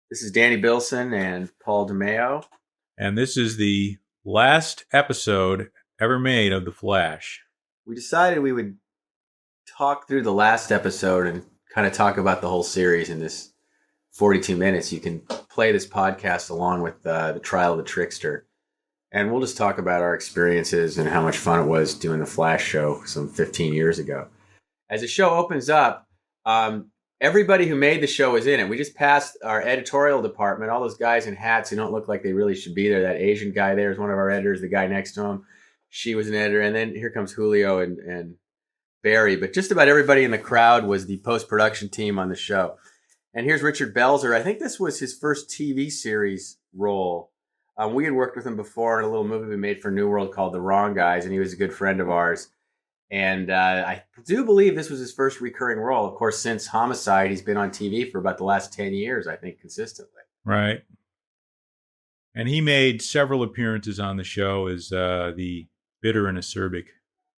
This is Danny Bilson and Paul DeMeo. And this is the last episode ever made of The Flash. We decided we would talk through the last episode and kind of talk about the whole series in this 42 minutes. You can play this podcast along with the trial of the Trickster. And we'll just talk about our experiences and how much fun it was doing the Flash show some 15 years ago. As the show opens up, everybody who made the show is in it. We just passed our editorial department, all those guys in hats who don't look like they really should be there. That Asian guy there is one of our editors. The guy next to him, she was an editor. And then here comes Julio and Barry. But just about everybody in the crowd was the post-production team on the show. And here's Richard Belzer. I think this was his first TV series role. We had worked with him before in a little movie we made for New World called The Wrong Guys, and he was a good friend of ours. And I do believe this was his first recurring role. Of course, since Homicide, he's been on TV for about the last 10 years, I think, consistently. Right. And he made several appearances on the show as the bitter and acerbic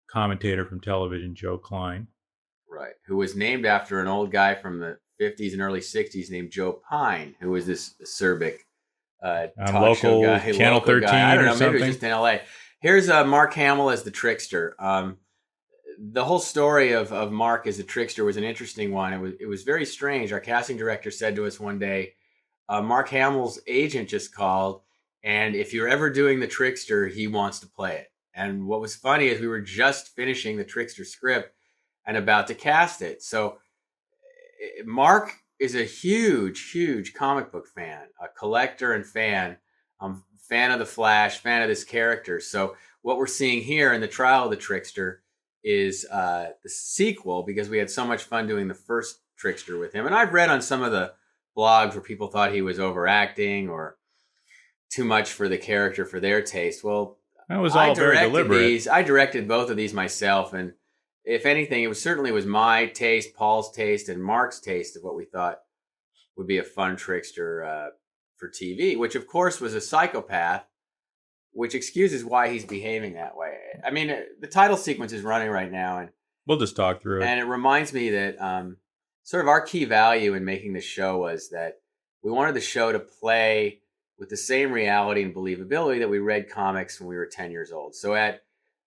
commentator from television, Joe Klein. Right. Who was named after an old guy from the 50s and early 60s named Joe Pine, who was this acerbic talk show guy. Channel local 13 guy. I don't or know, something. maybe it was just in L.A. Here's Mark Hamill as the Trickster. The whole story of Mark as the Trickster was an interesting one. It was very strange. Our casting director said to us one day, Mark Hamill's agent just called, and if you're ever doing the Trickster, he wants to play it. And what was funny is we were just finishing the Trickster script and about to cast it. So Mark is a huge, huge comic book fan, a collector and fan. Fan of the Flash, fan of this character. So what we're seeing here in the trial of the Trickster is the sequel, because we had so much fun doing the first Trickster with him. And I've read on some of the blogs where people thought he was overacting or too much for the character for their taste. Well, that was all very deliberate. I directed both of these myself, and if anything, it certainly was my taste, Paul's taste, and Mark's taste of what we thought would be a fun Trickster for TV, which of course was a psychopath, which excuses why he's behaving that way. I mean, the title sequence is running right now, and we'll just talk through it. And it reminds me that sort of our key value in making the show was that we wanted the show to play with the same reality and believability that we read comics when we were 10 years old. So I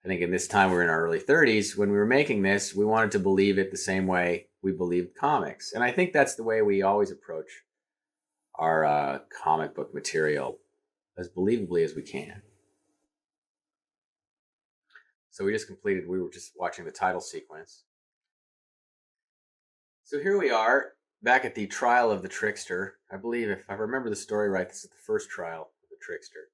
think in this time we were in our early 30s, when we were making this, we wanted to believe it the same way we believed comics. And I think that's the way we always approach our comic book material, as believably as we can. So we were just watching the title sequence. So here we are, back at the trial of the Trickster. I believe, if I remember the story right, this is the first trial of the Trickster.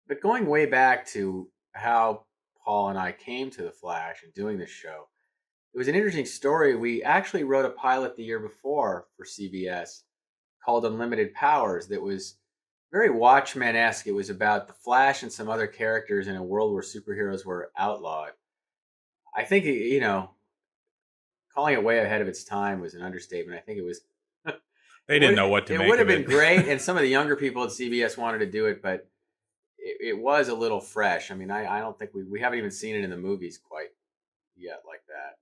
But going way back to how Paul and I came to the Flash and doing this show, it was an interesting story. We actually wrote a pilot the year before for CBS called Unlimited Powers that was very Watchmen-esque. It was about the Flash and some other characters in a world where superheroes were outlawed. I think, calling it way ahead of its time was an understatement. I think it was... They didn't know what to make of it. It would have been great, and some of the younger people at CBS wanted to do it, but it was a little fresh. I mean, I don't think we haven't even seen it in the movies quite yet like that.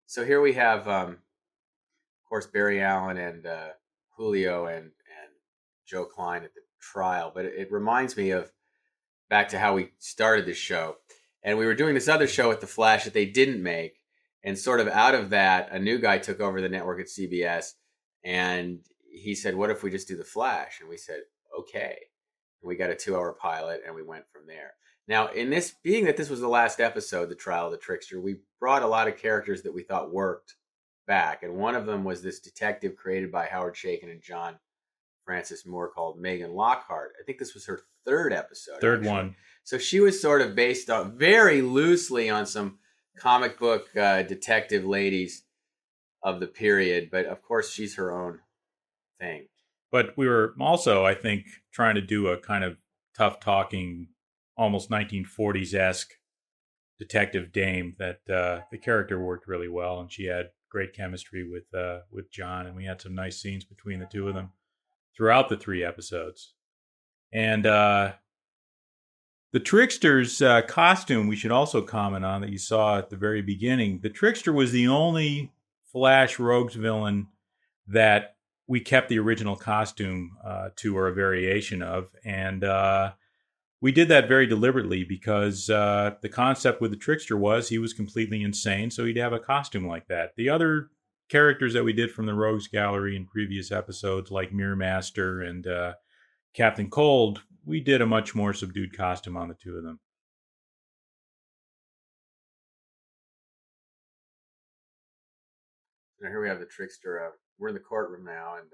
So here we have, of course, Barry Allen and Julio and Joe Klein at the trial. But it reminds me of back to how we started this show. And we were doing this other show at the Flash that they didn't make. And sort of out of that, a new guy took over the network at CBS. And he said, what if we just do the Flash? And we said, okay. And we got a 2-hour pilot and we went from there. Now, in this, being that this was the last episode, the trial of the Trickster, we brought a lot of characters that we thought worked back. And one of them was this detective created by Howard Chaykin and John Francis Moore called Megan Lockhart. I think this was her third episode. Third one. So she was sort of based on very loosely on some comic book detective ladies of the period. But of course, she's her own thing. But we were also, I think, trying to do a kind of tough talking, almost 1940s-esque detective dame that the character worked really well. And she had great chemistry with John. And we had some nice scenes between the two of them throughout the 3 episodes. And the Trickster's costume, we should also comment on, that you saw at the very beginning. The Trickster was the only Flash Rogues villain that we kept the original costume to, or a variation of, and we did that very deliberately because the concept with the Trickster was he was completely insane, so he'd have a costume like that. The other characters that we did from the Rogues Gallery in previous episodes, like Mirror Master and Captain Cold, we did a much more subdued costume on the two of them. Now here we have the Trickster. We're in the courtroom now, and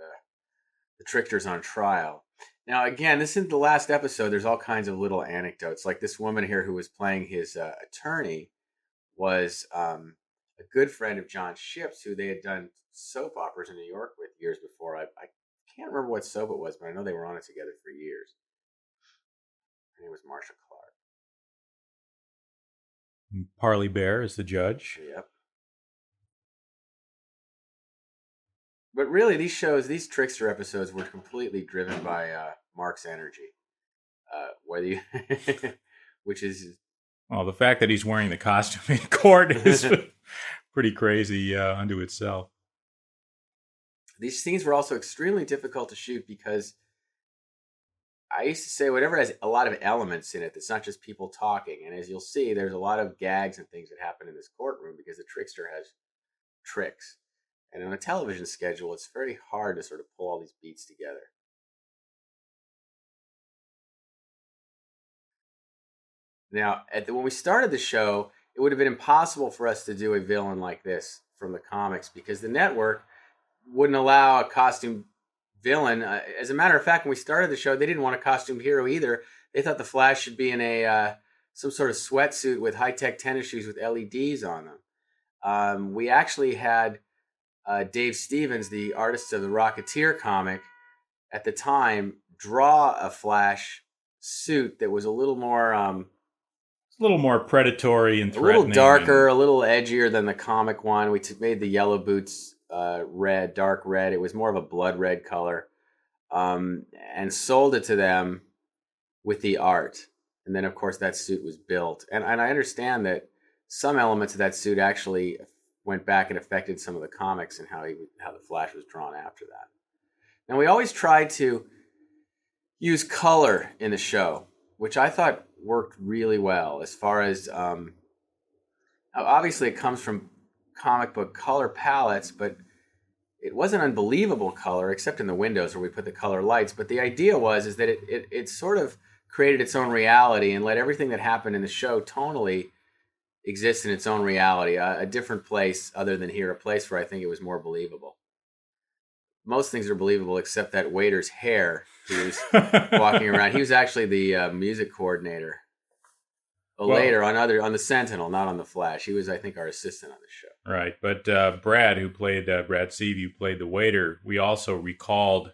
the Trickster's on trial. Now, again, this isn't the last episode. There's all kinds of little anecdotes. Like this woman here who was playing his attorney was a good friend of John Shipp's, who they had done soap operas in New York with years before. I can't remember what soap it was, but I know they were on it together for years. Her name was Marcia Clark. Parley Bear is the judge. Yep. But really, these Trickster episodes were completely driven by Mark's energy. Whether you, which is, well, the fact that he's wearing the costume in court is pretty crazy unto itself. These scenes were also extremely difficult to shoot because I used to say whatever has a lot of elements in it, that's not just people talking. And as you'll see, there's a lot of gags and things that happen in this courtroom because the Trickster has tricks. And on a television schedule, it's very hard to sort of pull all these beats together. Now, when we started the show, it would have been impossible for us to do a villain like this from the comics because the network wouldn't allow a costume villain. As a matter of fact, when we started the show, they didn't want a costume hero either. They thought the Flash should be in a some sort of sweatsuit with high-tech tennis shoes with LEDs on them. We actually had Dave Stevens, the artist of the Rocketeer comic, at the time, draw a Flash suit that was a little more predatory and threatening. A little darker, a little edgier than the comic one. We made the yellow boots red, dark red. It was more of a blood red color, and sold it to them with the art. And then, of course, that suit was built. And I understand that some elements of that suit actually went back and affected some of the comics and how the Flash was drawn after that. Now, we always tried to use color in the show, which I thought worked really well. As far as obviously it comes from comic book color palettes, but it wasn't unbelievable color except in the windows where we put the color lights. But the idea is that it sort of created its own reality and let everything that happened in the show tonally exist in its own reality, a different place other than here, a place where I think it was more believable. Most things are believable except that waiter's hair who was walking around. He was actually the music coordinator. Later on the Sentinel, not on the Flash. He was, I think, our assistant on the show. Right, but Brad Seavey, who played the waiter, we also recalled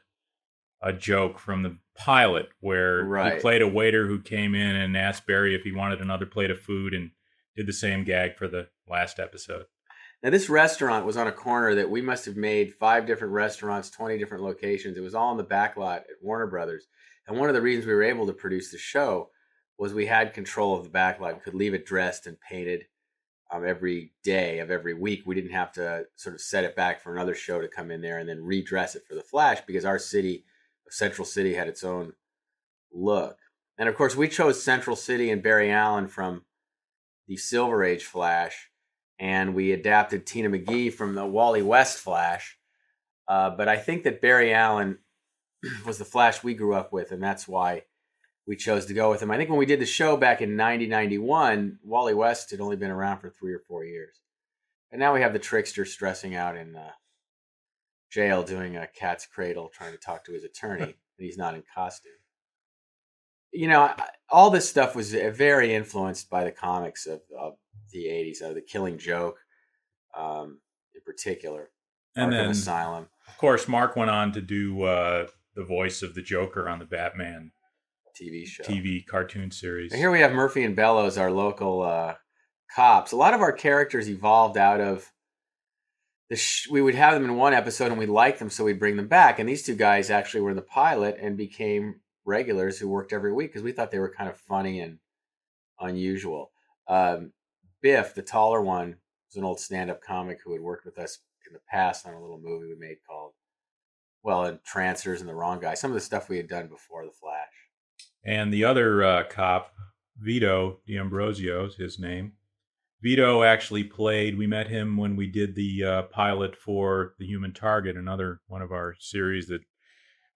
a joke from the pilot where he played a waiter who came in and asked Barry if he wanted another plate of food and did the same gag for the last episode. Now, this restaurant was on a corner that we must have made 5 different restaurants, 20 different locations. It was all in the back lot at Warner Brothers. And one of the reasons we were able to produce the show was we had control of the back lot. We could leave it dressed and painted every day of every week. We didn't have to sort of set it back for another show to come in there and then redress it for the Flash because our city, Central City, had its own look. And, of course, we chose Central City and Barry Allen from the Silver Age Flash, and we adapted Tina McGee from the Wally West Flash. But I think that Barry Allen was the Flash we grew up with, and that's why we chose to go with him. I think when we did the show back in 91, Wally West had only been around for 3 or 4 years. And now we have the Trickster stressing out in jail doing a cat's cradle, trying to talk to his attorney, and he's not in costume. You know, all this stuff was very influenced by the comics of the 80s, the Killing Joke in particular, and Arkham then, Asylum. Of course, Mark went on to do the voice of the Joker on the Batman TV cartoon series. And here we have Murphy and Bellows, our local cops. A lot of our characters evolved out of we would have them in one episode and we liked them, so we'd bring them back. And these two guys actually were in the pilot and became regulars who worked every week because we thought they were kind of funny and unusual. Biff, the taller one, was an old stand-up comic who had worked with us in the past on a little movie we made called Well, and Trancers and The Wrong Guy. Some of the stuff we had done before The Flash. And the other cop, Vito D'Ambrosio is his name. Vito actually played, we met him when we did the pilot for The Human Target, another one of our series that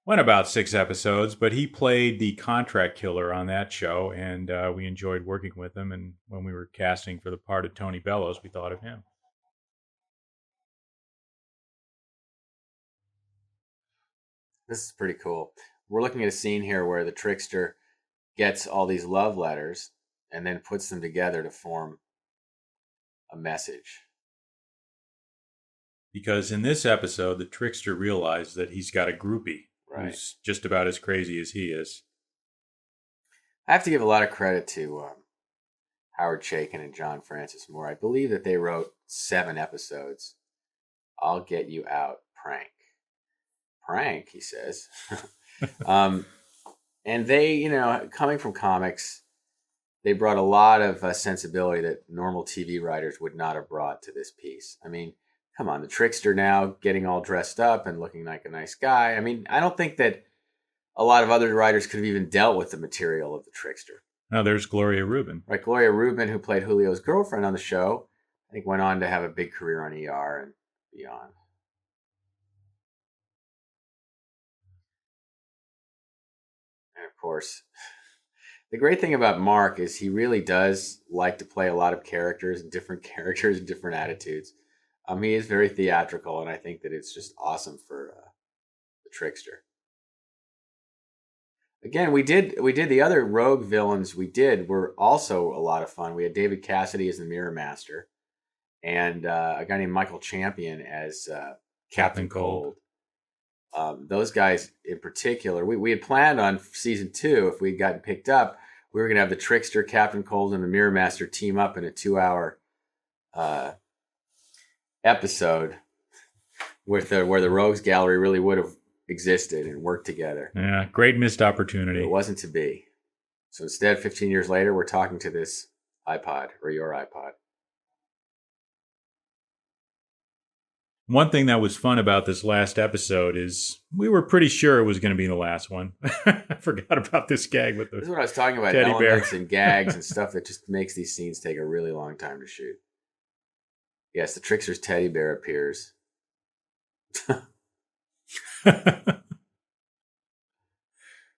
went about 6 episodes, but he played the contract killer on that show, and we enjoyed working with him. And when we were casting for the part of Tony Bellows, we thought of him. This is pretty cool. We're looking at a scene here where the Trickster gets all these love letters and then puts them together to form a message. Because in this episode, the Trickster realized that he's got a groupie who's just about as crazy as he is. I have to give a lot of credit to Howard Chaykin and John Francis Moore. I believe that they wrote 7 episodes. I'll get you out, prank. Prank, he says. And they, coming from comics, they brought a lot of sensibility that normal TV writers would not have brought to this piece. I mean, come on, the Trickster now getting all dressed up and looking like a nice guy. I mean, I don't think that a lot of other writers could have even dealt with the material of the Trickster. Now there's Gloria Rubin. Right, Gloria Rubin, who played Julio's girlfriend on the show, I think went on to have a big career on ER and beyond. And of course, the great thing about Mark is he really does like to play a lot of characters and different attitudes. He is very theatrical, and I think that it's just awesome for the Trickster. Again, we did the other rogue villains were also a lot of fun. We had David Cassidy as the Mirror Master, and a guy named Michael Champion as Captain Cold. Those guys in particular, we had planned on season 2, if we'd gotten picked up, we were going to have the Trickster, Captain Cold, and the Mirror Master team up in a 2-hour episode where the Rogues Gallery really would have existed and worked together. Yeah, great missed opportunity. It wasn't to be. So instead, 15 years later, we're talking to this iPod or your iPod. One thing that was fun about this last episode is we were pretty sure it was going to be the last one. I forgot about this gag with the This is what I was talking about, teddy elements bear. and gags and stuff that just makes these scenes take a really long time to shoot. Yes, the Trickster's teddy bear appears.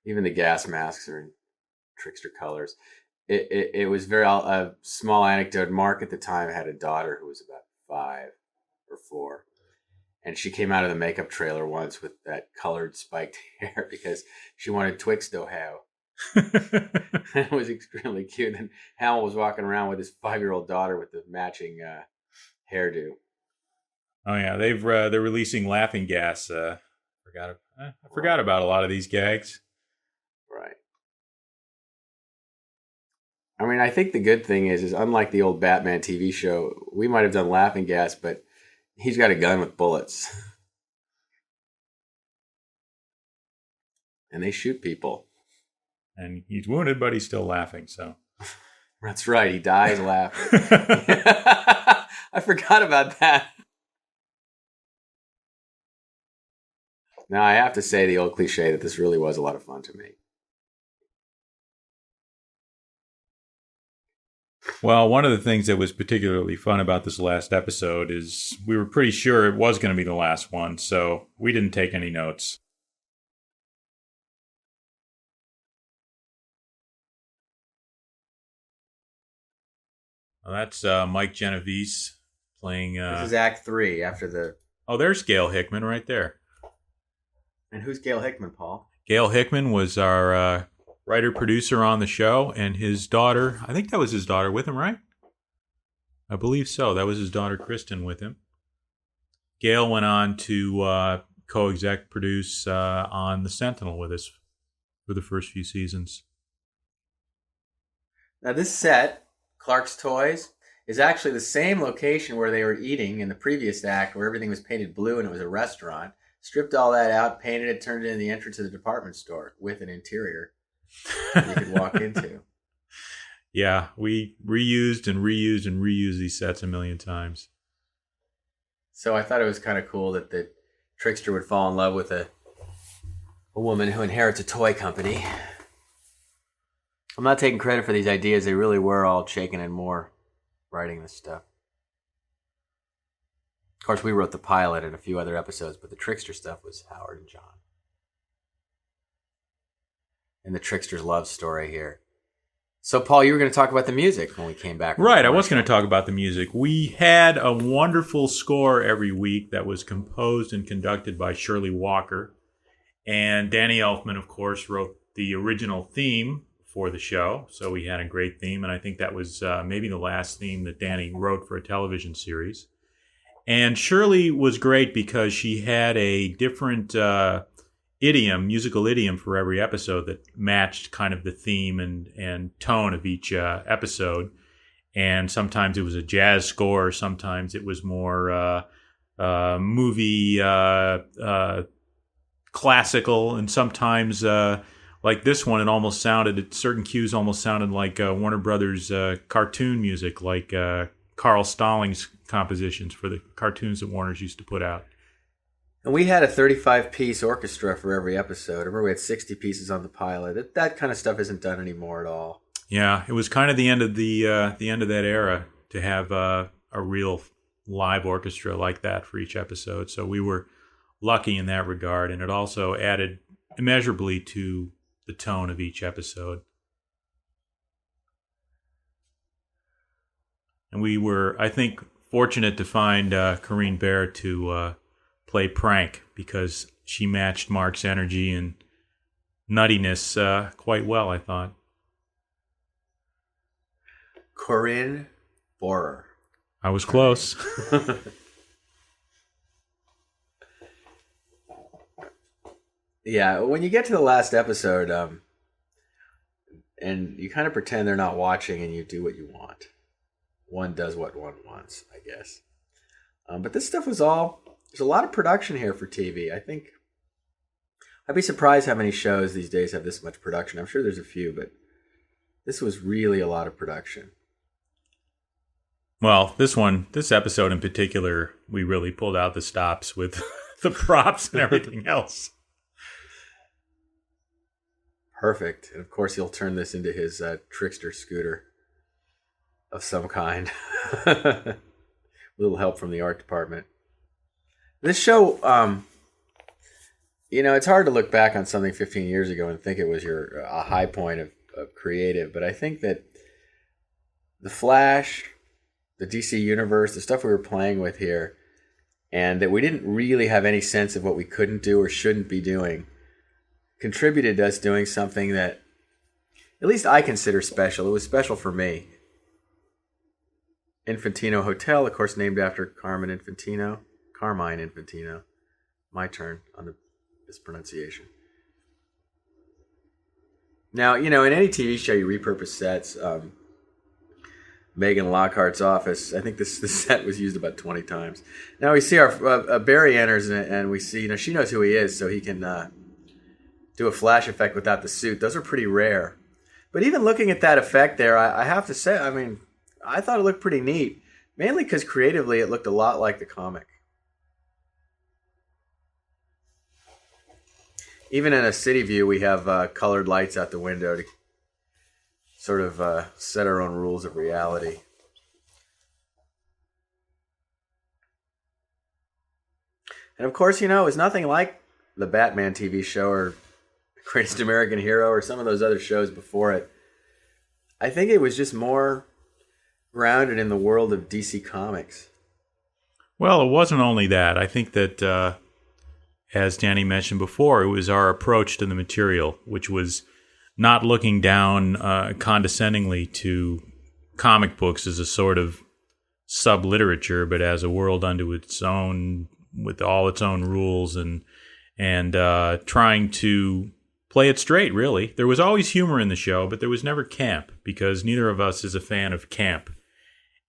Even the gas masks are in Trickster colors. It was very a small anecdote. Mark at the time had a daughter who was about 5 or 4. And she came out of the makeup trailer once with that colored spiked hair because she wanted Twix to have. It was extremely cute. And Hamill was walking around with his 5-year-old daughter with the matching hairdo. Oh yeah, they're releasing laughing gas. I forgot about a lot of these gags. Right. I mean, I think the good thing is unlike the old Batman TV show, we might have done laughing gas, but he's got a gun with bullets. And they shoot people. And he's wounded, but he's still laughing, so. That's right, he dies laughing. I forgot about that. Now, I have to say the old cliche that this really was a lot of fun to me. Well, one of the things that was particularly fun about this last episode is we were pretty sure it was going to be the last one, so we didn't take any notes. Well, that's Mike Genovese playing... This is Act 3 after the... Oh, there's Gail Hickman right there. And who's Gail Hickman, Paul? Gail Hickman was our writer-producer on the show, and his daughter, I think that was his daughter with him, right? I believe so. That was his daughter, Kristen, with him. Gail went on to co-exec produce on The Sentinel with us for the first few seasons. Now, this set, Clark's Toys, is actually the same location where they were eating in the previous act, where everything was painted blue and it was a restaurant. Stripped all that out, painted it, turned it into the entrance of the department store with an interior you could walk into. Yeah, we reused these sets a million times. So I thought it was kind of cool that the Trickster would fall in love with a a woman who inherits a toy company. I'm not taking credit for these ideas. They really were all Chaykin and Moore writing this stuff. Of course, we wrote the pilot and a few other episodes, but the Trickster stuff was Howard and John. And the Trickster's love story here. So, Paul, you were going to talk about the music when we came back. Right, I was going to talk about the music. We had a wonderful score every week that was composed and conducted by Shirley Walker. And Danny Elfman, of course, wrote the original theme for the show. So we had a great theme, and I think that was maybe the last theme that Danny wrote for a television series. And Shirley was great because she had a different musical idiom for every episode that matched kind of the theme and tone of each episode. And sometimes it was a jazz score, sometimes it was more movie classical, and sometimes like this one, certain cues almost sounded like Warner Brothers cartoon music, like Carl Stallings compositions for the cartoons that Warner's used to put out. And we had a 35-piece orchestra for every episode. I remember we had 60 pieces on the pilot. That kind of stuff isn't done anymore at all. Yeah, it was kind of the end of the end of that era to have a real live orchestra like that for each episode. So we were lucky in that regard, and it also added immeasurably to the tone of each episode. And we were, I think, fortunate to find Corinne Bear to play Prank, because she matched Mark's energy and nuttiness quite well, I thought. Corinne Borer. I was close. Yeah, when you get to the last episode, and you kind of pretend they're not watching and you do what you want. One does what one wants, I guess. But this stuff was there's a lot of production here for TV. I think I'd be surprised how many shows these days have this much production. I'm sure there's a few, but this was really a lot of production. Well, this episode in particular, we really pulled out the stops with the props and everything else. Perfect. And of course, he'll turn this into his Trickster scooter of some kind. A little help from the art department. This show, it's hard to look back on something 15 years ago and think it was a high point of creative. But I think that The Flash, the DC Universe, the stuff we were playing with here, and that we didn't really have any sense of what we couldn't do or shouldn't be doing, contributed to us doing something that at least I consider special. It was special for me. Infantino Hotel, of course, named after Carmine Infantino. My turn on this pronunciation. Now, in any TV show, you repurpose sets. Megan Lockhart's office, I think this set was used about 20 times. Now we see our Barry enters, and we see, she knows who he is, so he can do a flash effect without the suit. Those are pretty rare. But even looking at that effect there, I have to say, I thought it looked pretty neat. Mainly because creatively it looked a lot like the comic. Even in a city view, we have colored lights out the window to sort of set our own rules of reality. And of course, it was nothing like the Batman TV show or Greatest American Hero or some of those other shows before it. I think it was just more grounded in the world of DC Comics. Well, it wasn't only that. I think that, as Danny mentioned before, it was our approach to the material, which was not looking down condescendingly to comic books as a sort of sub-literature, but as a world unto its own, with all its own rules, and trying to play it straight, really. There was always humor in the show, but there was never camp, because neither of us is a fan of camp.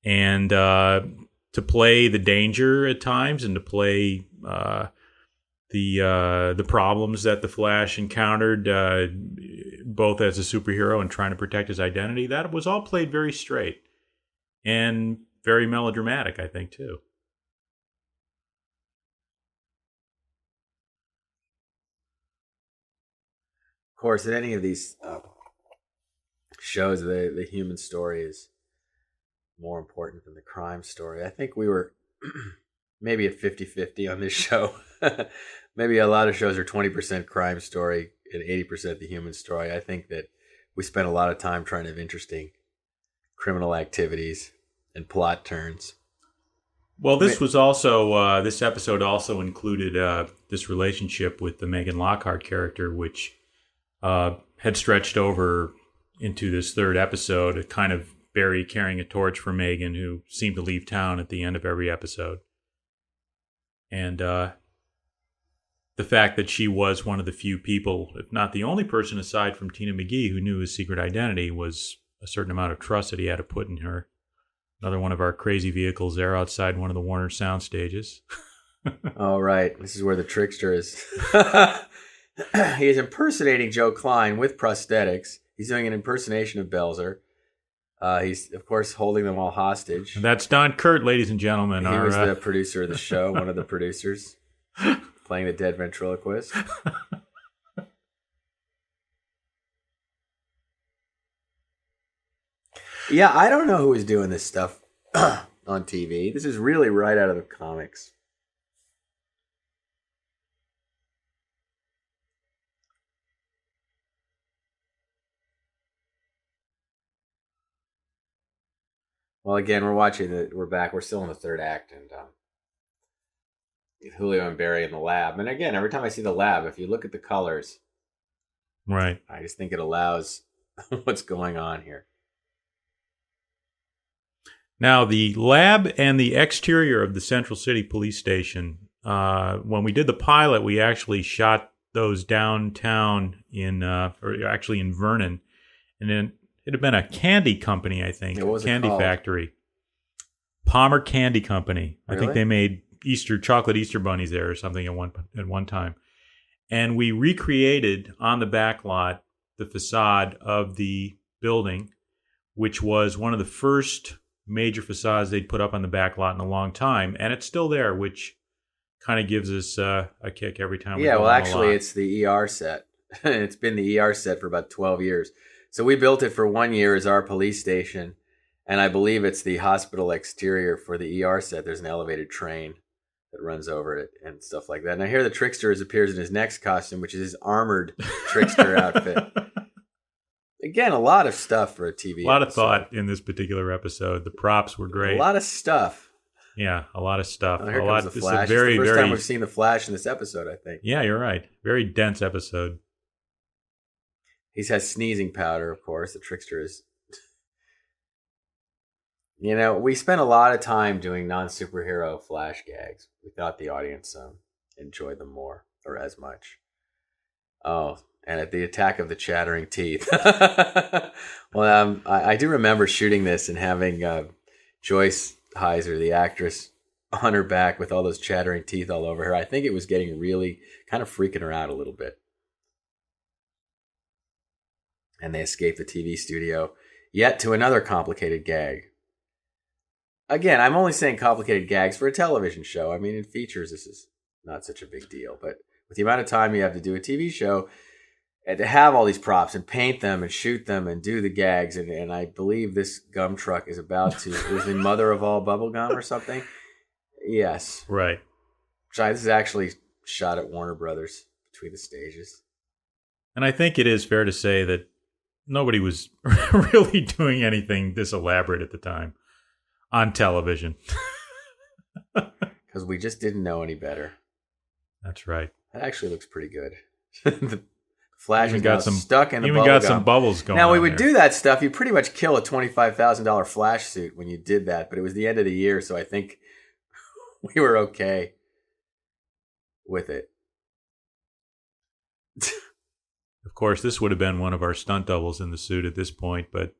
And to play the danger at times, and to play the problems that the Flash encountered, both as a superhero and trying to protect his identity, that was all played very straight and very melodramatic, I think, too. course, in any of these shows, the human story is more important than the crime story. I think we were maybe at 50-50 on this show. Maybe a lot of shows are 20% crime story and 80% the human story. I think that we spent a lot of time trying to have interesting criminal activities and plot turns. Well, this was also this episode also included this relationship with the Megan Lockhart character, which had stretched over into this third episode. Kind of Barry carrying a torch for Megan, who seemed to leave town at the end of every episode, and the fact that she was one of the few people, if not the only person aside from Tina McGee, who knew his secret identity, was a certain amount of trust that he had to put in her. Another one of our crazy vehicles there outside one of the Warner sound stages. Oh, right. This is where the trickster is. He is impersonating Joe Klein with prosthetics. He's doing an impersonation of Belzer. He's, of course, holding them all hostage. And that's Don Kurt, ladies and gentlemen. He was the producer of the show, one of the producers, playing the dead ventriloquist. Yeah, I don't know who was doing this stuff on TV. This is really right out of the comics. Well, again, we're back. We're still in the third act, and Julio and Barry in the lab. And again, every time I see the lab, if you look at the colors, right, I just think it allows what's going on here. Now, the lab and the exterior of the Central City Police Station, when we did the pilot, we actually shot those downtown or actually in Vernon. And then it had been a candy company, I think. What was it candy called? Factory. Palmer Candy Company. Really? I think they made chocolate Easter bunnies there or something at one time. And we recreated on the back lot the facade of the building, which was one of the first major facades they'd put up on the back lot in a long time, and it's still there, which kind of gives us a kick every time we go on the lot. Actually, it's the ER set. It's been the ER set for about 12 years. So we built it for 1 year as our police station, and I believe it's the hospital exterior for the ER set. There's an elevated train that runs over it and stuff like that. And I hear the Trickster appears in his next costume, which is his armored Trickster outfit. Again, a lot of stuff for a TV A lot episode. of thought in this particular episode. The props were great. A lot of stuff. Yeah, a lot of stuff. Oh, here comes the Flash. This is It's the first time we've seen the Flash in this episode, I think. Yeah, you're right. Very dense episode. He has sneezing powder, of course. The Trickster is... You know, we spent a lot of time doing non-superhero Flash gags. We thought the audience enjoyed them more, or as much. Oh, and at the attack of the chattering teeth. Well, I do remember shooting this and having Joyce Heiser, the actress, on her back with all those chattering teeth all over her. I think it was getting really kind of freaking her out a little bit. And they escaped the TV studio, yet to another complicated gag. Again, I'm only saying complicated gags for a television show. I mean, in features, this is not such a big deal. But with the amount of time you have to do a TV show, and to have all these props and paint them and shoot them and do the gags, and I believe this gum truck is about to, is the mother of all bubblegum or something? Yes. Right. This is actually shot at Warner Brothers between the stages. And I think it is fair to say that nobody was really doing anything this elaborate at the time on television. Because we just didn't know any better. That's right. That actually looks pretty good. The Flash even is got now some, stuck in the even bubble got gum. some bubbles going Now, we on would there. do that stuff. You pretty much kill a $25,000 Flash suit when you did that, but it was the end of the year, so I think we were okay with it. Of course, this would have been one of our stunt doubles in the suit at this point, but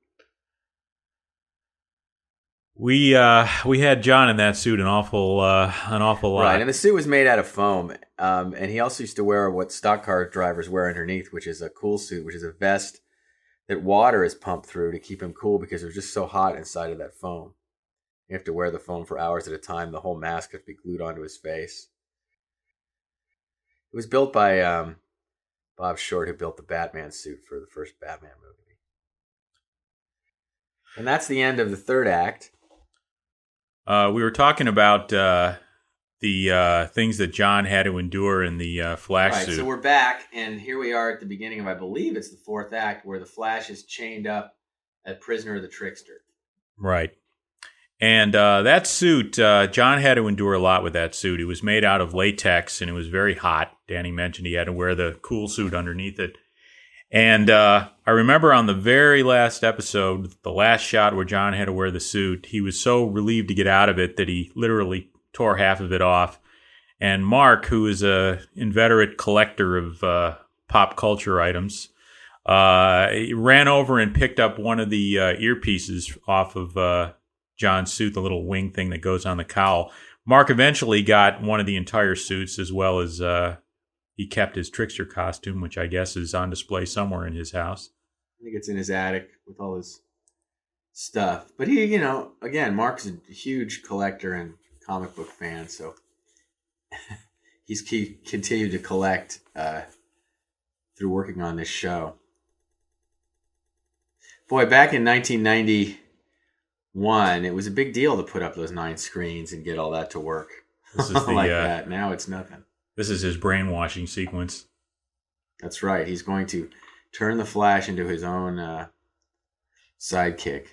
we had John in that suit an awful lot. Right, and the suit was made out of foam, and he also used to wear what stock car drivers wear underneath, which is a cool suit, which is a vest that water is pumped through to keep him cool because it was just so hot inside of that foam. You have to wear the foam for hours at a time. The whole mask has to be glued onto his face. It was built by Bob Short, who built the Batman suit for the first Batman movie. And that's the end of the third act. We were talking about the things that John had to endure in the Flash suit. So we're back, and here we are at the beginning of, I believe it's the fourth act, where the Flash is chained up a prisoner of the Trickster. Right. And that suit, John had to endure a lot with that suit. It was made out of latex, and it was very hot. Danny mentioned he had to wear the cool suit underneath it. And I remember on the very last episode, the last shot where John had to wear the suit, he was so relieved to get out of it that he literally tore half of it off. And Mark, who is an inveterate collector of pop culture items, ran over and picked up one of the earpieces off of John's suit, the little wing thing that goes on the cowl. Mark eventually got one of the entire suits, as well as he kept his Trickster costume, which I guess is on display somewhere in his house. I think it's in his attic with all his stuff. But he, again, Mark's a huge collector and comic book fan, so he continued to collect through working on this show. Boy, back in 1991, it was a big deal to put up those 9 screens and get all that to work. This is like that. Now it's nothing. This is his brainwashing sequence. That's right. He's going to turn the Flash into his own sidekick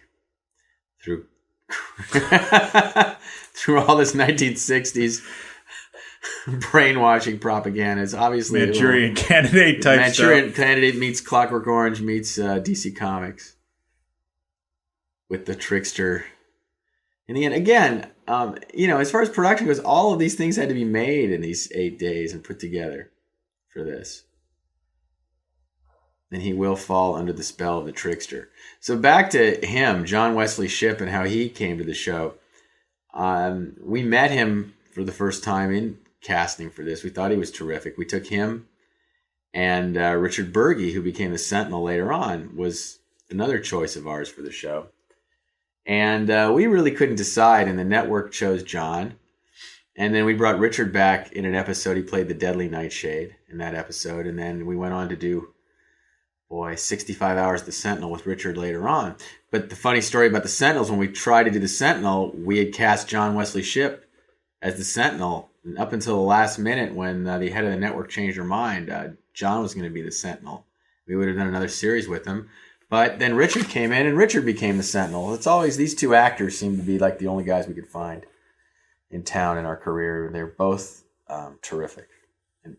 through through all this 1960s brainwashing propaganda. It's obviously Manchurian Candidate type Manchurian stuff. Candidate meets Clockwork Orange meets DC Comics with the Trickster. In the end, again, as far as production goes, all of these things had to be made in these 8 days and put together for this. And he will fall under the spell of the Trickster. So back to him, John Wesley Shipp, and how he came to the show. We met him for the first time in casting for this. We thought he was terrific. We took him, and Richard Berge, who became the Sentinel later on, was another choice of ours for the show. And we really couldn't decide, and the network chose John. And then we brought Richard back in an episode. He played the Deadly Nightshade in that episode. And then we went on to do, 65 Hours the Sentinel with Richard later on. But the funny story about the Sentinels, when we tried to do the Sentinel, we had cast John Wesley Shipp as the Sentinel. And up until the last minute when the head of the network changed her mind, John was going to be the Sentinel. We would have done another series with him. But then Richard came in, and Richard became the Sentinel. It's always, these two actors seem to be like the only guys we could find in town in our career. They're both terrific.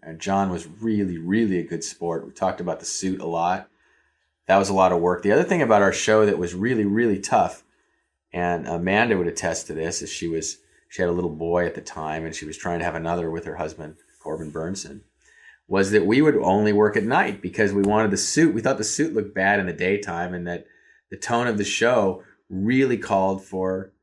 And John was really, really a good sport. We talked about the suit a lot. That was a lot of work. The other thing about our show that was really, really tough, and Amanda would attest to this, is she had a little boy at the time, and she was trying to have another with her husband, Corbin Burnson, was that we would only work at night because we wanted the suit. We thought the suit looked bad in the daytime, and that the tone of the show really called for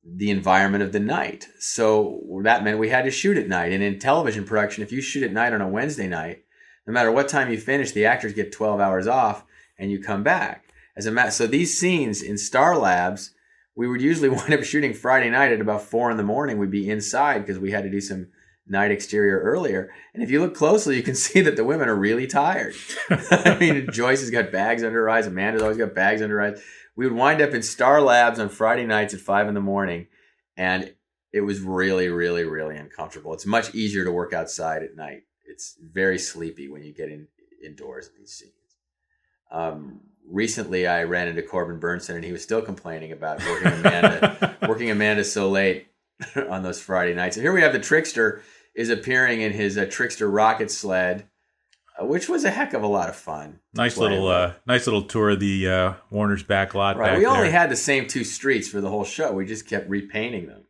the environment of the night. So that meant we had to shoot at night. And in television production, if you shoot at night on a Wednesday night, no matter what time you finish, the actors get 12 hours off and you come back. So these scenes in Star Labs, we would usually wind up shooting Friday night at about 4 a.m. We'd be inside because we had to do some night exterior earlier. And if you look closely, you can see that the women are really tired. I mean, Joyce has got bags under her eyes. Amanda's always got bags under her eyes. We would wind up in Star Labs on Friday nights at 5 a.m. And it was really, really, really uncomfortable. It's much easier to work outside at night. It's very sleepy when you get indoors in these scenes. Recently, I ran into Corbin Burnson, and he was still complaining about working Amanda so late on those Friday nights. And here we have the Trickster is appearing in his Trickster rocket sled, which was a heck of a lot of fun. Nice little tour of the Warner's back lot. Right, back we only there. had the same 2 streets for the whole show. We just kept repainting them.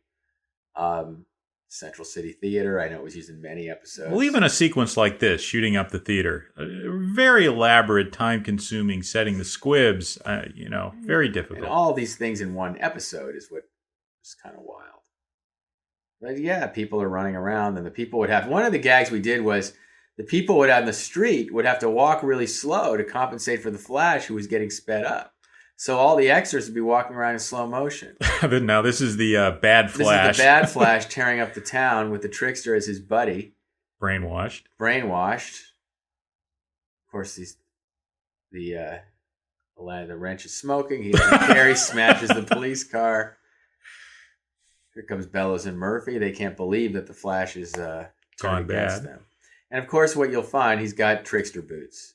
Central City Theater, I know it was used in many episodes. Well, even a sequence like this, shooting up the theater, very elaborate, time-consuming, setting the squibs, very difficult. And all these things in one episode is what was kind of wild. But yeah, people are running around, and the people would have... One of the gags we did was the people would on the street would have to walk really slow to compensate for the Flash, who was getting sped up. So all the extras would be walking around in slow motion. But now this is the bad Flash. This is the bad Flash tearing up the town with the Trickster as his buddy. Brainwashed. course, the wrench is smoking. He doesn't care. He smashes the police car. Here comes Bellows and Murphy. They can't believe that the Flash is turned against them. And of course, what you'll find, he's got Trickster boots.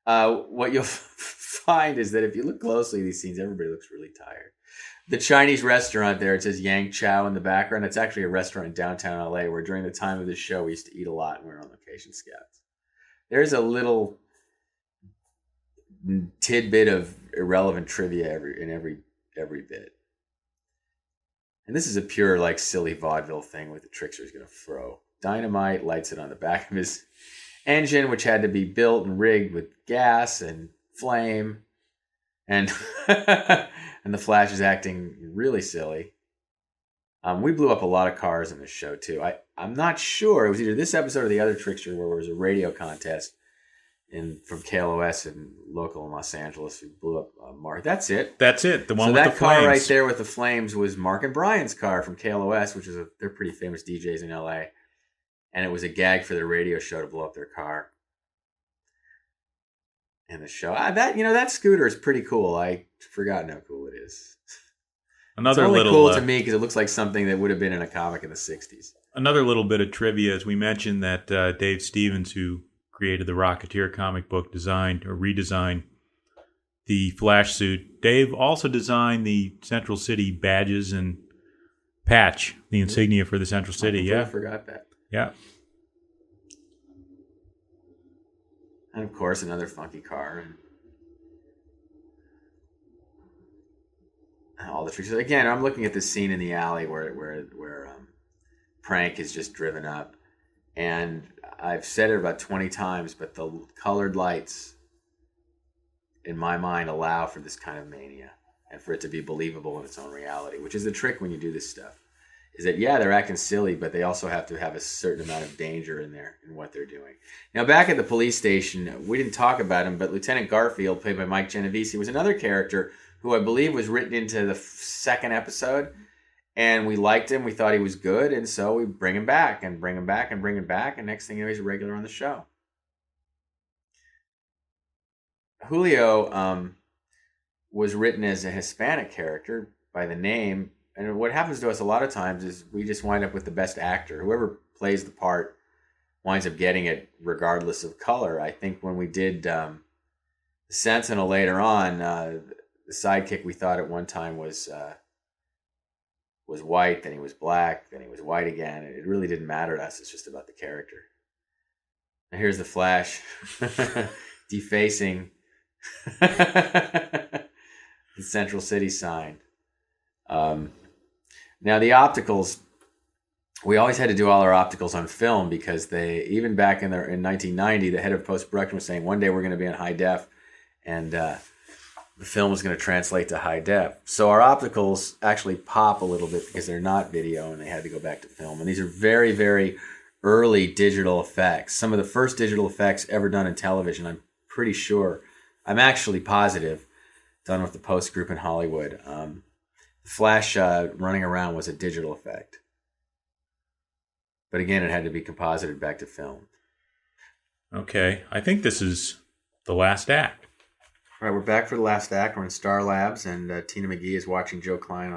What you'll find is that if you look closely at these scenes, everybody looks really tired. The Chinese restaurant there, it says Yang Chow in the background. It's actually a restaurant in downtown LA where during the time of this show, we used to eat a lot and we were on location scouts. There's a little tidbit of irrelevant trivia in every bit. And this is a pure, like, silly vaudeville thing with the Trickster's going to throw dynamite, lights it on the back of his engine, which had to be built and rigged with gas and flame. And and the Flash is acting really silly. We blew up a lot of cars in this show, too. I'm not sure. It was either this episode or the other Trickster where there was a radio contest from KLOS and local in Los Angeles who blew up Mark. That's it. That's it. The one with the flames. So that car right there with the flames was Mark and Brian's car from KLOS, which is they're pretty famous DJs in LA. And it was a gag for their radio show to blow up their car. And the show, that scooter is pretty cool. I forgotten how cool it is. It's only cool to me because it looks like something that would have been in a comic in the 60s. Another little bit of trivia, as we mentioned, that Dave Stevens, who created the Rocketeer comic book, redesigned the Flash suit. Dave also designed the Central City badges and patch, the insignia for the Central City. I forgot that. Yeah. And of course, another funky car. And all the tricks. Again, I'm looking at this scene in the alley where Prank is just driven up. And I've said it about 20 times, but the colored lights, in my mind, allow for this kind of mania and for it to be believable in its own reality, which is the trick when you do this stuff. Is that, yeah, they're acting silly, but they also have to have a certain amount of danger in what they're doing. Now, back at the police station, we didn't talk about him, but Lieutenant Garfield, played by Mike Genovese, was another character who I believe was written into the second episode, and we liked him. We thought he was good, and so we bring him back, and bring him back, and bring him back, and next thing you know, he's a regular on the show. Julio was written as a Hispanic character by the name. And what happens to us a lot of times is we just wind up with the best actor. Whoever plays the part winds up getting it regardless of color. I think when we did the Sentinel later on, the sidekick we thought at one time was white, then he was black, then he was white again. It really didn't matter to us. It's just about the character. And here's the Flash defacing the Central City sign. Now the opticals, we always had to do all our opticals on film because they, even back in 1990, the head of post-production was saying one day we're going to be in high def, and the film was going to translate to high def. So our opticals actually pop a little bit because they're not video and they had to go back to film. And these are very, very early digital effects. Some of the first digital effects ever done in television, I'm pretty sure, I'm actually positive, done with the Post Group in Hollywood. Flash running around was a digital effect. But again, it had to be composited back to film. Okay, I think this is the last act. All right, we're back for the last act. We're in Star Labs, and Tina McGee is watching Joe Klein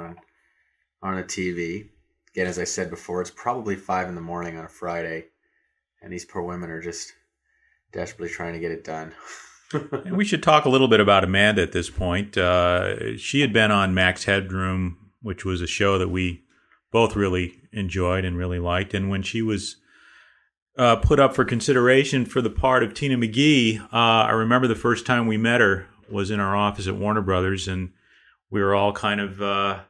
on a TV. Again, as I said before, it's probably 5 a.m. on a Friday, and these poor women are just desperately trying to get it done. And we should talk a little bit about Amanda at this point. She had been on Max Headroom, which was a show that we both really enjoyed and really liked. And when she was put up for consideration for the part of Tina McGee, I remember the first time we met her was in our office at Warner Brothers, and we were all kind of,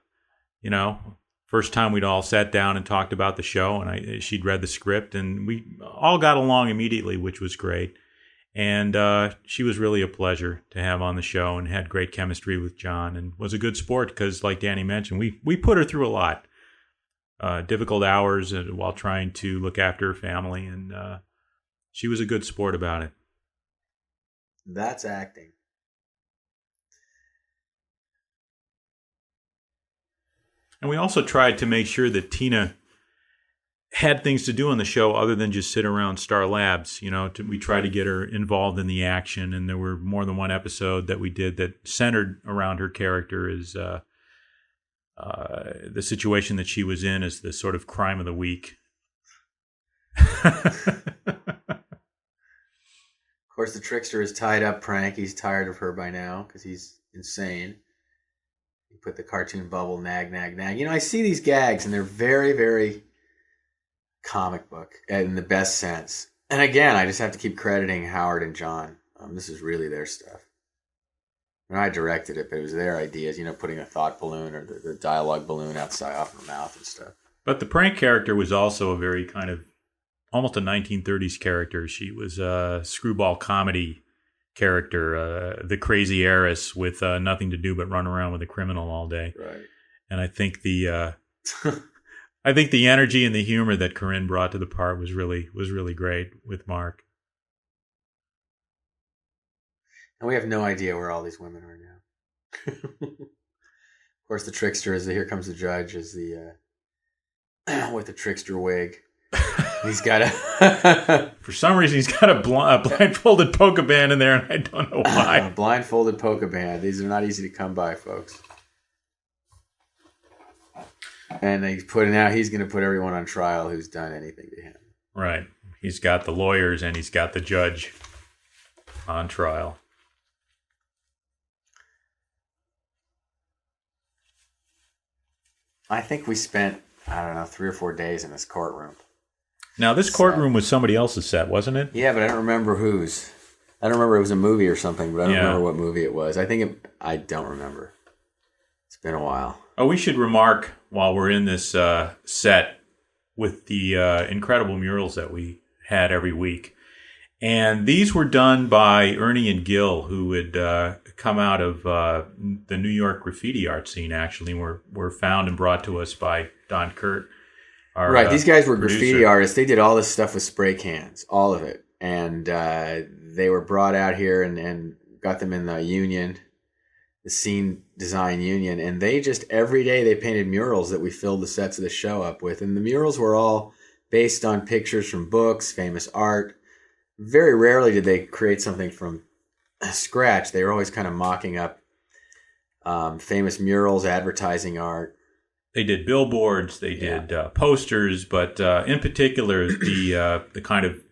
first time we'd all sat down and talked about the show, and she'd read the script, and we all got along immediately, which was great. And she was really a pleasure to have on the show and had great chemistry with John and was a good sport because, like Danny mentioned, we put her through a lot. Difficult hours while trying to look after her family, and she was a good sport about it. That's acting. And we also tried to make sure that Tina had things to do on the show other than just sit around Star Labs. We tried to get her involved in the action, and there were more than one episode that we did that centered around her character as the situation that she was in as the sort of crime of the week. Of course, the Trickster is tied up prank. He's tired of her by now because he's insane. He put the cartoon bubble, nag, nag, nag. I see these gags, and they're very, very comic book in the best sense. And again, I just have to keep crediting Howard and John. This is really their stuff. And I directed it, but it was their ideas, putting a thought balloon or the dialogue balloon outside off her mouth and stuff. But the prank character was also a very kind of almost a 1930s character. She was a screwball comedy character, the crazy heiress with nothing to do but run around with a criminal all day. Right. And I think the energy and the humor that Corinne brought to the part was really great with Mark. And we have no idea where all these women are now. Of course, the Trickster is here comes the judge as the with the Trickster wig. He's got a for some reason he's got a blindfolded polka band in there, and I don't know why. A blindfolded polka band. These are not easy to come by, folks. And he's going to put everyone on trial who's done anything to him. Right. He's got the lawyers and he's got the judge on trial. I think we spent, 3 or 4 days in this courtroom. Now, this courtroom was somebody else's set, wasn't it? Yeah, but I don't remember whose. I don't remember it was a movie or something, but I don't remember what movie it was. I don't remember. It's been a while. Oh, we should remark while we're in this set with the incredible murals that we had every week. And these were done by Ernie and Gil, who had come out of the New York graffiti art scene, actually, and were found and brought to us by Don Kurt. Right, these guys were producer. Graffiti artists. They did all this stuff with spray cans, all of it. And they were brought out here and got them in the union, the scene design union. And they just, every day, they painted murals that we filled the sets of the show up with. And the murals were all based on pictures from books, famous art. Very rarely did they create something from scratch. They were always kind of mocking up famous murals, advertising art. They did billboards, they did posters, but in particular, the kind of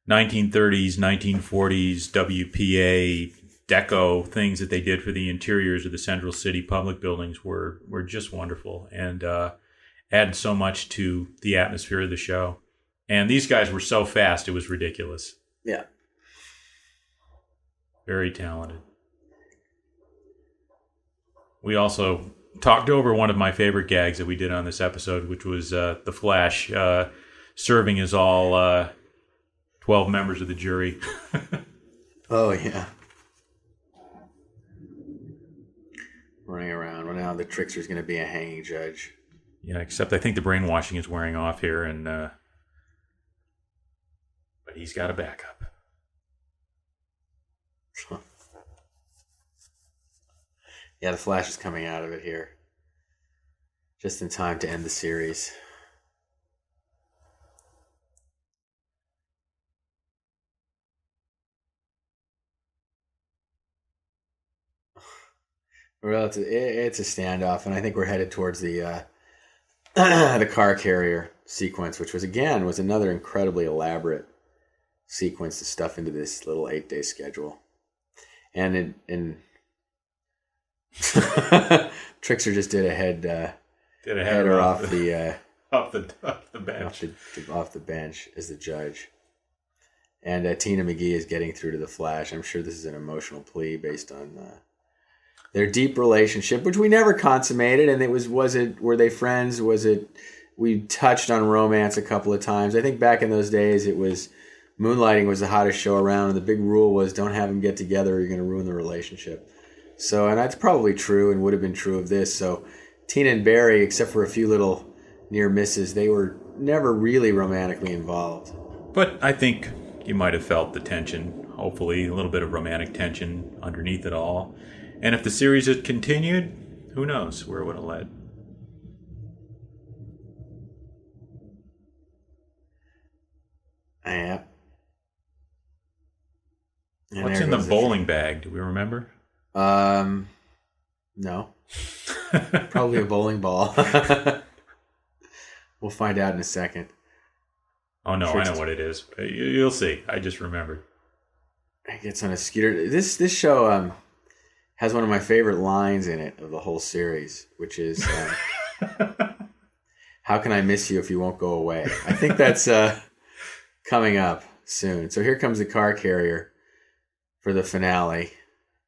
1930s, 1940s WPA deco things that they did for the interiors of the Central City public buildings were just wonderful and added so much to the atmosphere of the show. And these guys were so fast, it was ridiculous. Yeah. Very talented. We also talked over one of my favorite gags that we did on this episode, which was the Flash serving as all 12 members of the jury. Oh, yeah. Running around. Well, now the Trickster's going to be a hanging judge. Yeah, except I think the brainwashing is wearing off here, and but he's got a backup. Yeah, the Flash is coming out of it here. Just in time to end the series. Well, it's a standoff, and I think we're headed towards the the car carrier sequence, which was another incredibly elaborate sequence to stuff into this little 8-day schedule. And Trickster just did a header off the bench, off the bench as the judge. And Tina McGee is getting through to the Flash. I'm sure this is an emotional plea based on their deep relationship, which we never consummated. And were they friends? We touched on romance a couple of times. I think back in those days, moonlighting was the hottest show around, and the big rule was don't have them get together or you're going to ruin the relationship. So, and that's probably true and would have been true of this. So Tina and Barry, except for a few little near misses, they were never really romantically involved. But I think you might have felt the tension, hopefully, a little bit of romantic tension underneath it all. And if the series had continued, who knows where it would have led. Yeah. And What's there in the goes bowling bag? Do we remember? No. Probably a bowling ball. We'll find out in a second. Oh, no, I know what it is. You'll see. I just remembered. He gets on a scooter. This show has one of my favorite lines in it of the whole series, which is, how can I miss you if you won't go away? I think that's coming up soon. So here comes the car carrier for the finale.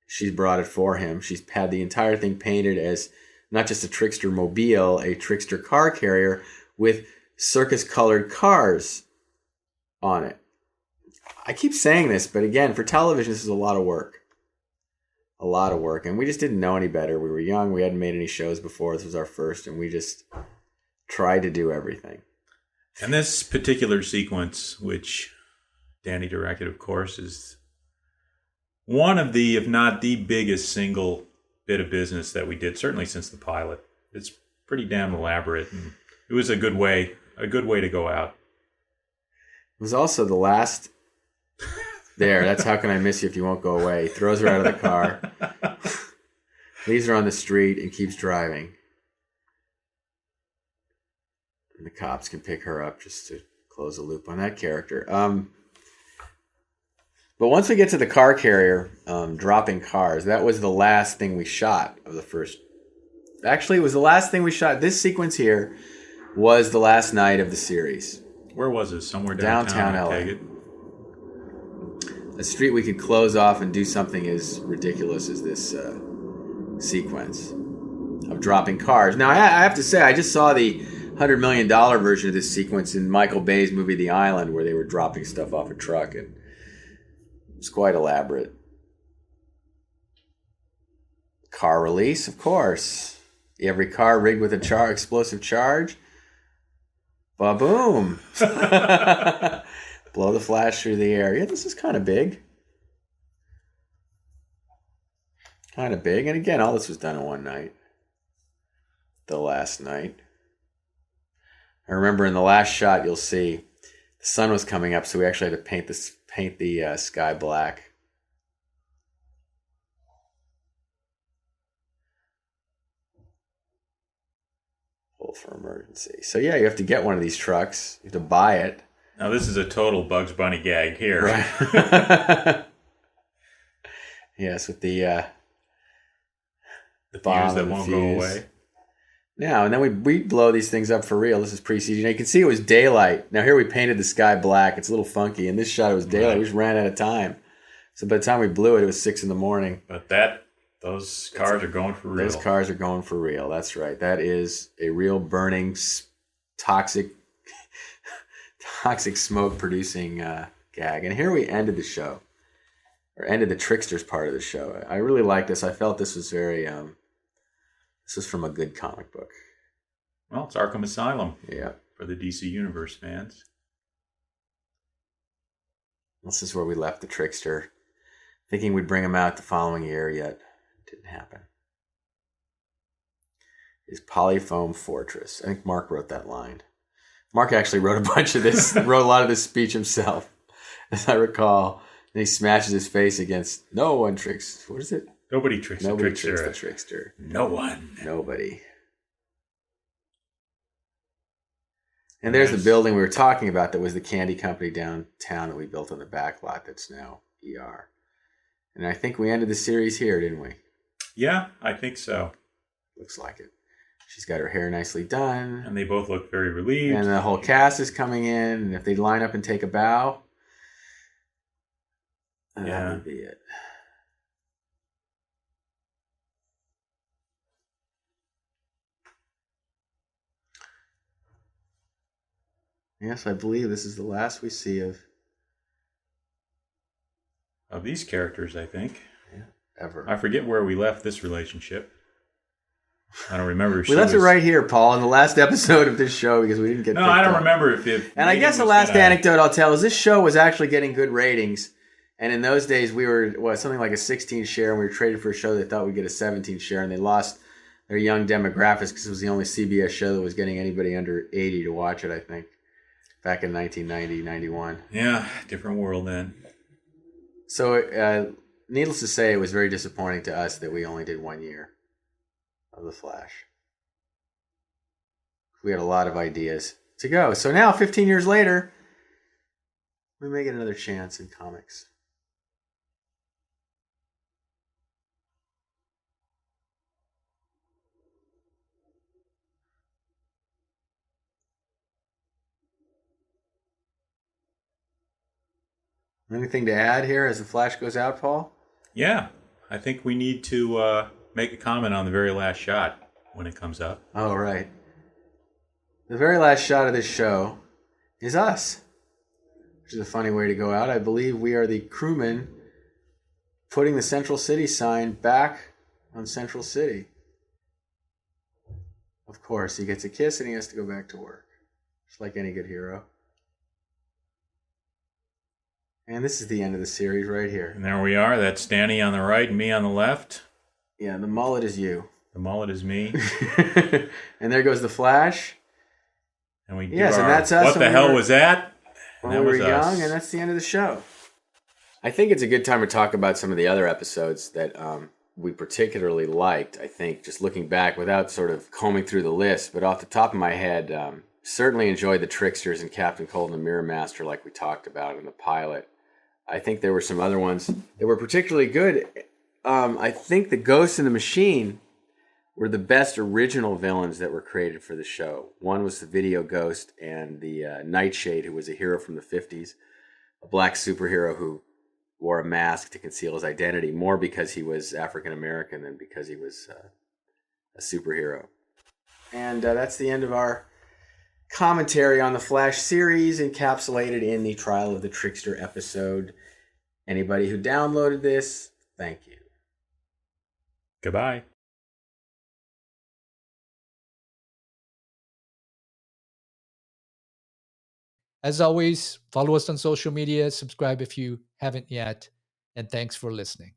She's brought it for him. She's had the entire thing painted as not just a Trickster mobile, a Trickster car carrier with circus-colored cars on it. I keep saying this, but again, for television, this is a lot of work. A lot of work. And we just didn't know any better. We were young. We hadn't made any shows before. This was our first, and we just tried to do everything. And this particular sequence, which Danny directed, of course, is one of the, if not the biggest single bit of business that we did, certainly since the pilot. It's pretty damn elaborate, and it was a good way to go out. It was also the last... There, that's how can I miss you if you won't go away. He throws her out of the car, leaves her on the street, and keeps driving. And the cops can pick her up just to close the loop on that character. But once we get to the car carrier dropping cars, that was the last thing we shot of the first. Actually, it was the last thing we shot. This sequence here was the last night of the series. Where was it? Somewhere downtown LA. Take it. A street we could close off and do something as ridiculous as this sequence of dropping cars. Now, I have to say, I just saw the $100 million version of this sequence in Michael Bay's movie The Island, where they were dropping stuff off a truck, and it's quite elaborate. Car release, of course. Every car rigged with a explosive charge. Ba-boom. Blow the flash through the air. Yeah, this is kind of big. Kind of big. And again, all this was done in one night. The last night. I remember in the last shot, you'll see the sun was coming up, so we actually had to paint the sky black. Pull for emergency. So yeah, you have to get one of these trucks. You have to buy it. Now, this is a total Bugs Bunny gag here. Right. Yes, with the fuse that won't go away. Now, and then we blow these things up for real. This is pre-CG. Now, you can see it was daylight. Now, here we painted the sky black. It's a little funky. In this shot, it was daylight. Right. We just ran out of time. So by the time we blew it, it was 6 a.m. But those cars are going for real. Those cars are going for real. That's right. That is a real burning, toxic smoke producing gag. And here we ended the show, or ended the Tricksters part of the show. I really liked this. I felt this was very this was from a good comic book. Well, it's Arkham Asylum. Yeah. For the DC Universe fans. This is where we left the Trickster, thinking we'd bring him out the following year, yet it didn't happen. His Polyfoam Fortress. I think Mark wrote that line. Mark actually wrote a bunch of this, wrote a lot of this speech himself, as I recall. And he smashes his face against no one tricks. What is it? Nobody tricks the Trickster. Tricks the Trickster. No one. Nobody. And there's the building we were talking about that was the candy company downtown that we built on the back lot that's now ER. And I think we ended the series here, didn't we? Yeah, I think so. Looks like it. She's got her hair nicely done. And they both look very relieved. And the whole cast is coming in. And if they line up and take a bow, that would be it. Yes, I believe this is the last we see of these characters, I think. Yeah, ever. I forget where we left this relationship. I don't remember. We left it right here, Paul, in the last episode of this show because we didn't get. No, I don't remember if it. And I guess the last anecdote I'll tell is this show was actually getting good ratings, and in those days we were something like a 16 share, and we were traded for a show they thought we'd get a 17 share, and they lost their young demographics because it was the only CBS show that was getting anybody under 80 to watch it. I think. back in 1990, 91. Yeah, different world then. So, needless to say, it was very disappointing to us that we only did 1 year of The Flash. We had a lot of ideas to go. So now, 15 years later, we may get another chance in comics. Anything to add here as The Flash goes out, Paul? Yeah, I think we need to make a comment on the very last shot when it comes up. Oh, right. The very last shot of this show is us, which is a funny way to go out. I believe we are the crewmen putting the Central City sign back on Central City. Of course, he gets a kiss and he has to go back to work, just like any good hero. And this is the end of the series right here. And there we are. That's Danny on the right and me on the left. Yeah, the mullet is you. The mullet is me. And there goes the Flash. And we and that's us. What the hell was that? When we were young, and that's the end of the show. I think it's a good time to talk about some of the other episodes that we particularly liked. I think, just looking back, without sort of combing through the list, but off the top of my head, certainly enjoyed the Tricksters and Captain Cold and the Mirror Master, like we talked about in the pilot. I think there were some other ones that were particularly good. I think the Ghost and the Machine were the best original villains that were created for the show. One was the Video Ghost and the Nightshade, who was a hero from the 50s, a black superhero who wore a mask to conceal his identity, more because he was African American than because he was a superhero. And that's the end of our commentary on the Flash series, encapsulated in the Trial of the Trickster episode. Anybody who downloaded this, thank you. Goodbye. As always, follow us on social media, subscribe if you haven't yet, and thanks for listening.